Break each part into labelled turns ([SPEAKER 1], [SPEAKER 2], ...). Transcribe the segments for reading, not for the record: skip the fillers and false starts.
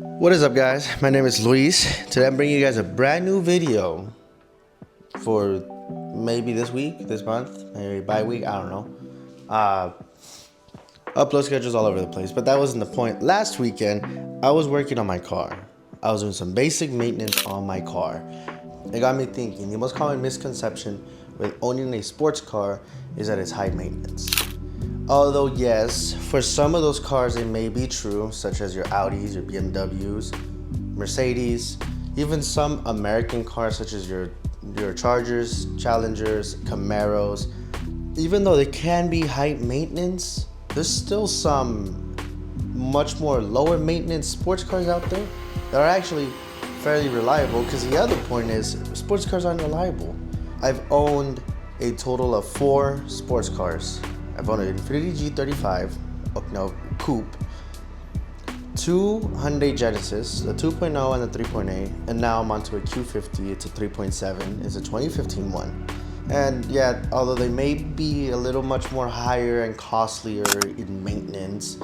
[SPEAKER 1] What is up, guys? My name is Luis. Today I'm bringing you guys a brand new video for maybe this week, this month, maybe by week, I don't know. Upload schedules all over the place, but that wasn't the point. Last weekend, I was working on my car. I was doing some basic maintenance on my car. It got me thinking, the most common misconception with owning a sports car is that it's high maintenance. Although yes, for some of those cars it may be true, such as your Audis, your BMWs, Mercedes, even some American cars such as your Chargers, Challengers, Camaros. Even though they can be high maintenance, there's still some much more lower maintenance sports cars out there that are actually fairly reliable, because the other point is sports cars aren't reliable. I've owned a total of 4 sports cars. I've owned an Infiniti G35, coupe, 2 Hyundai Genesis, the 2.0 and the 3.8, and now I'm onto a Q50. It's a 3.7. It's a 2015 one. And yeah, although they may be a little much more higher and costlier in maintenance,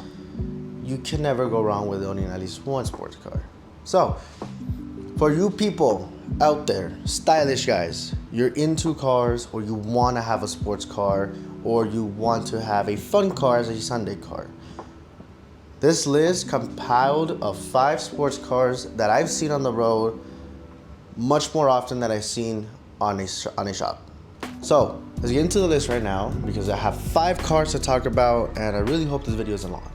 [SPEAKER 1] you can never go wrong with owning at least one sports car. So, for you people out there, stylish guys, you're into cars, or you want to have a sports car, or you want to have a fun car as a Sunday car. This list compiled of 5 sports cars that I've seen on the road much more often than I've seen on a shop. So let's get into the list right now, because I have 5 cars to talk about, and I really hope this video isn't long.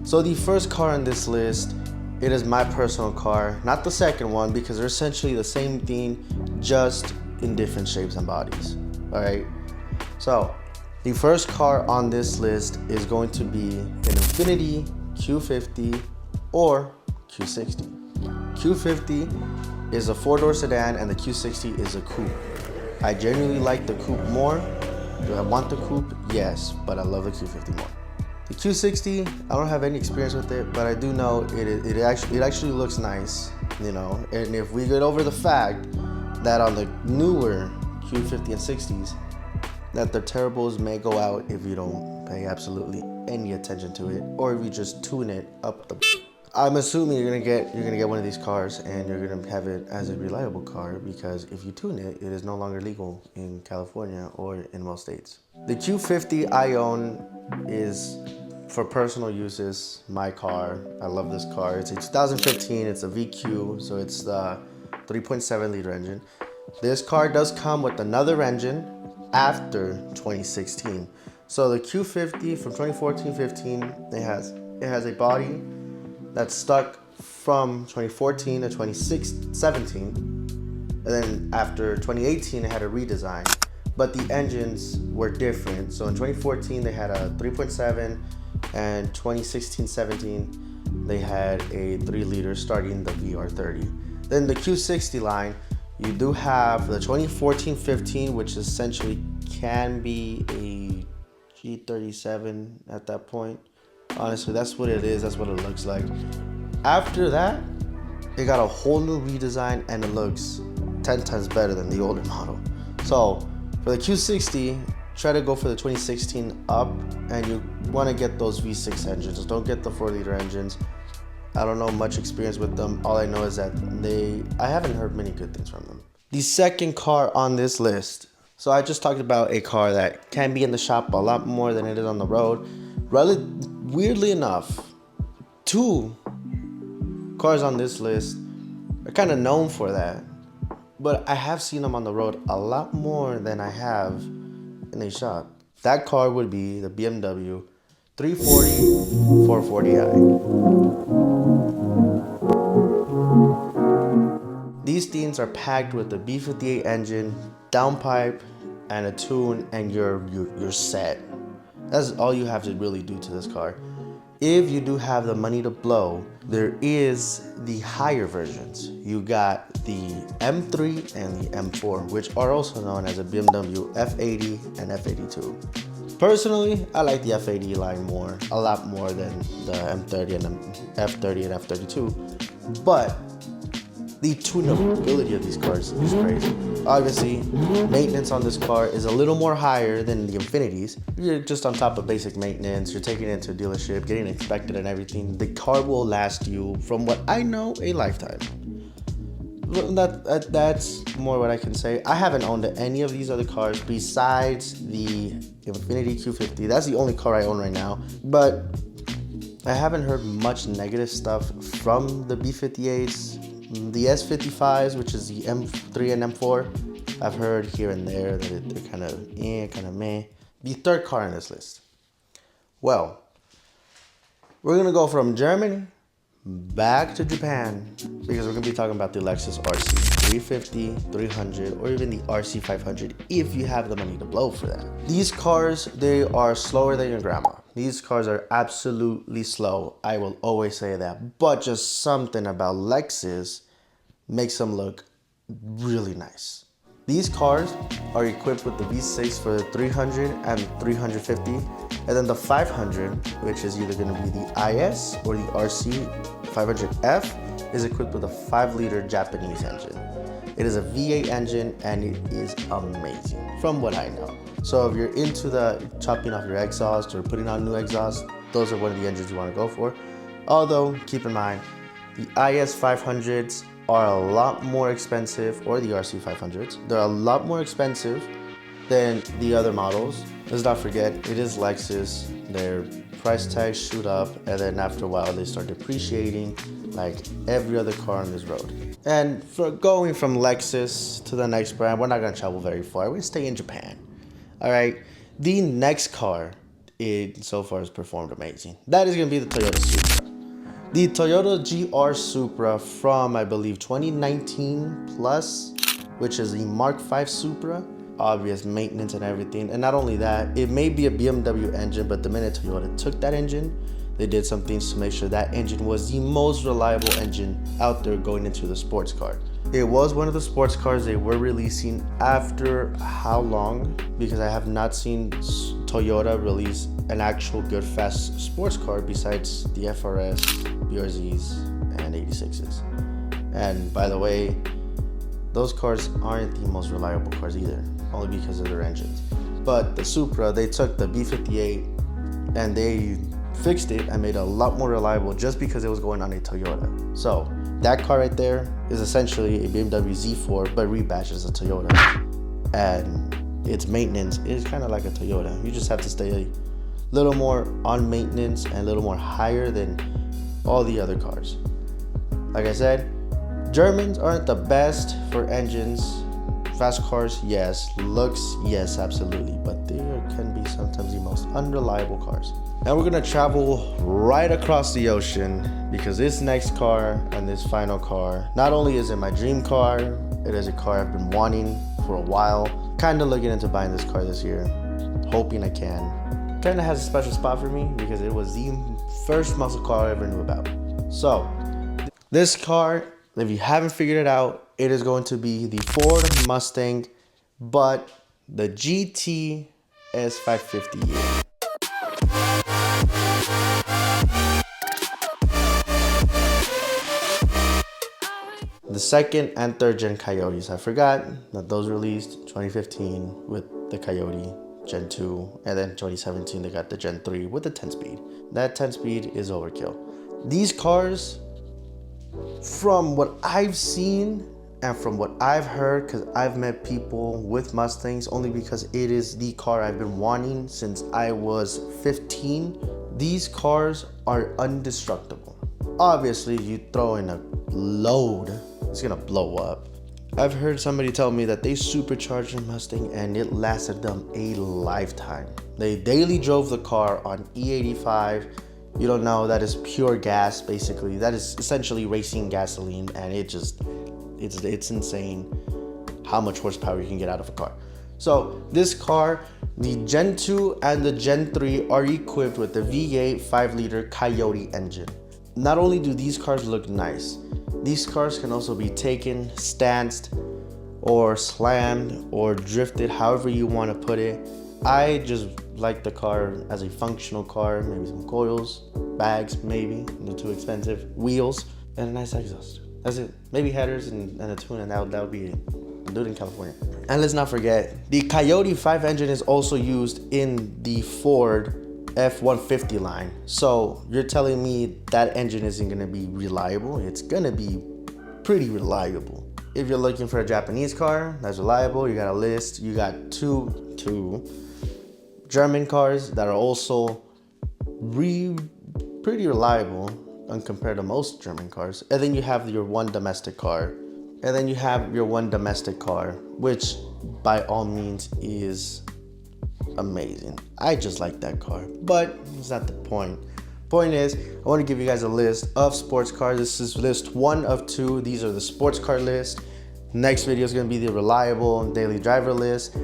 [SPEAKER 1] So the first car on this list, it is my personal car, not the second one, because they're essentially the same thing, just in different shapes and bodies. All right. So the first car on this list is going to be an Infiniti Q50 or Q60. Q50 is a 4-door sedan and the Q60 is a coupe. I genuinely like the coupe more. Do I want the coupe? Yes, but I love the Q50 more. The Q60, I don't have any experience with it, but I do know it actually looks nice, you know. And if we get over the fact that on the newer Q50 and 60s, that the turbos may go out if you don't pay absolutely any attention to it, or if you just tune it up the. I'm assuming you're gonna get one of these cars and you're gonna have it as a reliable car, because if you tune it, it is no longer legal in California or in most states. The Q50 I own is for personal uses, my car. I love this car. It's a 2015. It's a VQ, so it's the 3.7 liter engine. This car does come with another engine after 2016. So the Q50 from 2014-15, it has a body that's stuck from 2014 to 2017, and then after 2018 it had a redesign, but the engines were different. So in 2014 they had a 3.7, and 2016-17 they had a 3 liter starting the VR30. Then the Q60 line, you do have the 2014-15, which essentially can be a G37 at that point. Honestly, that's what it is. That's what it looks like. After that, it got a whole new redesign, and it looks 10 times better than the older model. So for the Q60, try to go for the 2016 up, and you want to get those V6 engines. Don't get the 4 liter engines. I don't know much experience with them. All I know is that I haven't heard many good things from them. The second car on this list. So I just talked about a car that can be in the shop a lot more than it is on the road. Weirdly enough, 2 cars on this list are kind of known for that, but I have seen them on the road a lot more than I have in a shop. That car would be the BMW 340 440i. These things are packed with a B58 engine, downpipe, and a tune, and you're set. That's all you have to really do to this car. If you do have the money to blow, there is the higher versions. You got the M3 and the M4, which are also known as a BMW F80 and F82. Personally, I like the F80 line a lot more than the M30 and F30 and F32. But the tunability of these cars is crazy. Obviously, maintenance on this car is a little more higher than the Infinities. You're just on top of basic maintenance. You're taking it into a dealership, getting inspected and everything. The car will last you, from what I know, a lifetime. That's more what I can say. I haven't owned any of these other cars besides the Infiniti Q50. That's the only car I own right now. But I haven't heard much negative stuff from the B58s. The S55s, which is the M3 and M4, I've heard here and there that they're kind of meh. The third car on this list. Well, we're going to go from Germany back to Japan, because we're going to be talking about the Lexus RC 350, 300, or even the RC 500 if you have the money to blow for that. These cars, they are slower than your grandma. These cars are absolutely slow. I will always say that. But just something about Lexus makes them look really nice. These cars are equipped with the V6 for the 300 and 350, and then the 500, which is either going to be the IS or the RC 500F, is equipped with a 5-liter Japanese engine. It is a V8 engine and it is amazing from what I know. So if you're into the chopping off your exhaust or putting on new exhaust, those are one of the engines you want to go for. Although, keep in mind, the IS 500s are a lot more expensive, or the RC 500s, they're a lot more expensive than the other models. Let's not forget, it is Lexus. Their price tags shoot up, and then after a while they start depreciating like every other car on this road. And for going from Lexus to the next brand, we're not gonna travel very far. We're gonna stay in Japan. All right, the next car, it so far has performed amazing. That is gonna be the Toyota Supra. The Toyota GR Supra from, I believe, 2019 plus, which is the Mark V Supra. Obvious maintenance and everything. And not only that, it may be a BMW engine, but the minute Toyota took that engine, they did some things to make sure that engine was the most reliable engine out there going into the sports car. It was one of the sports cars they were releasing after how long? Because I have not seen Toyota release an actual good fast sports car besides the FRS, BRZs, and 86s. And by the way, those cars aren't the most reliable cars either, only because of their engines. But the Supra, they took the B58 and they fixed it and made it a lot more reliable just because it was going on a Toyota. So that car right there is essentially a BMW Z4 but rebadged as a Toyota. And its maintenance is kind of like a Toyota. You just have to stay a little more on maintenance and a little more higher than all the other cars. Like I said, Germans aren't the best for engines. Fast cars, yes. Looks, yes, absolutely. But they can be sometimes the most unreliable cars. And we're gonna travel right across the ocean, because this next car and this final car, not only is it my dream car, it is a car I've been wanting for a while. Kinda looking into buying this car this year, hoping I can. Kinda has a special spot for me because it was the first muscle car I ever knew about. So, this car, if you haven't figured it out, it is going to be the Ford Mustang, but the GT S550. The second and third gen Coyotes. I forgot that those released 2015 with the Coyote Gen 2, and then 2017 they got the Gen 3 with the 10-speed. That 10-speed is overkill. These cars, from what I've seen and from what I've heard, because I've met people with Mustangs only because it is the car I've been wanting since I was 15, these cars are indestructible. Obviously, you throw in a load, it's gonna blow up. I've heard somebody tell me that they supercharged a Mustang and it lasted them a lifetime. They daily drove the car on E85. You don't know, that is pure gas basically. That is essentially racing gasoline, and it's insane how much horsepower you can get out of a car. So this car, the Gen 2 and the Gen 3 are equipped with the V8 5-liter Coyote engine. Not only do these cars look nice, these cars can also be taken, stanced, or slammed, or drifted, however you want to put it. I just like the car as a functional car, maybe some coils, bags, maybe, not too expensive, wheels, and a nice exhaust. That's it. Maybe headers and a tune, and that would be it. dude in California. And let's not forget, the Coyote 5 engine is also used in the Ford F-150 line. So you're telling me that engine isn't gonna be reliable? It's gonna be pretty reliable. If you're looking for a Japanese car that's reliable, you got a list. You got two German cars that are also pretty reliable compared to most German cars. And then you have your one domestic car. Which by all means is amazing. I just like that car, but it's not the point. Point is, I want to give you guys a list of sports cars. This is list 1 of 2. These are the sports car list. Next video is going to be the reliable daily driver list.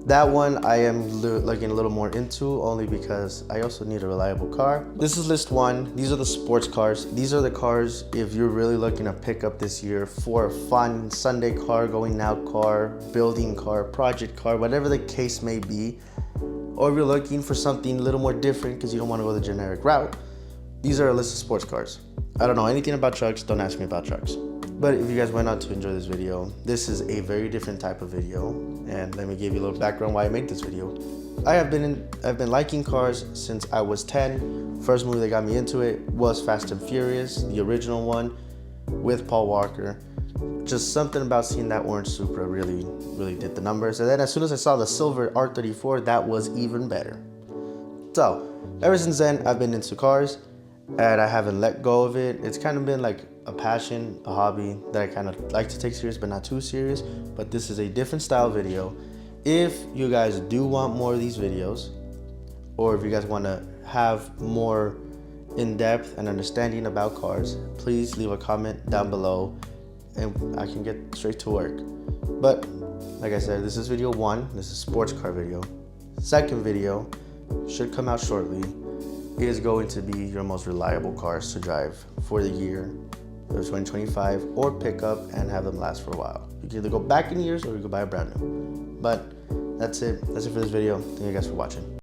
[SPEAKER 1] That one I am looking a little more into, only because I also need a reliable car. This is list 1. These are the sports cars. These are the cars if you're really looking to pick up this year for a fun Sunday car, going out car, building car, project car, whatever the case may be. Or if you're looking for something a little more different because you don't want to go the generic route. These are a list of sports cars. I don't know anything about trucks, don't ask me about trucks. But if you guys went out to enjoy this video, this is a very different type of video. And let me give you a little background why I made this video. I've been liking cars since I was 10. First movie that got me into it was Fast and Furious, the original one with Paul Walker. Just something about seeing that orange Supra really did the numbers. And then as soon as I saw the silver R34, that was even better. So ever since then, I've been into cars and I haven't let go of it. It's kind of been like a passion, a hobby that I kind of like to take serious, but not too serious. But this is a different style video. If you guys do want more of these videos, or if you guys want to have more in-depth and understanding about cars, please leave a comment down below and I can get straight to work. But like I said, this is video 1. This is sports car video. Second video should come out shortly. Is going to be your most reliable cars to drive for the year of 2025, or pick up and have them last for a while. You can either go back in years or you can buy a brand new. But that's it for this video. Thank you guys for watching.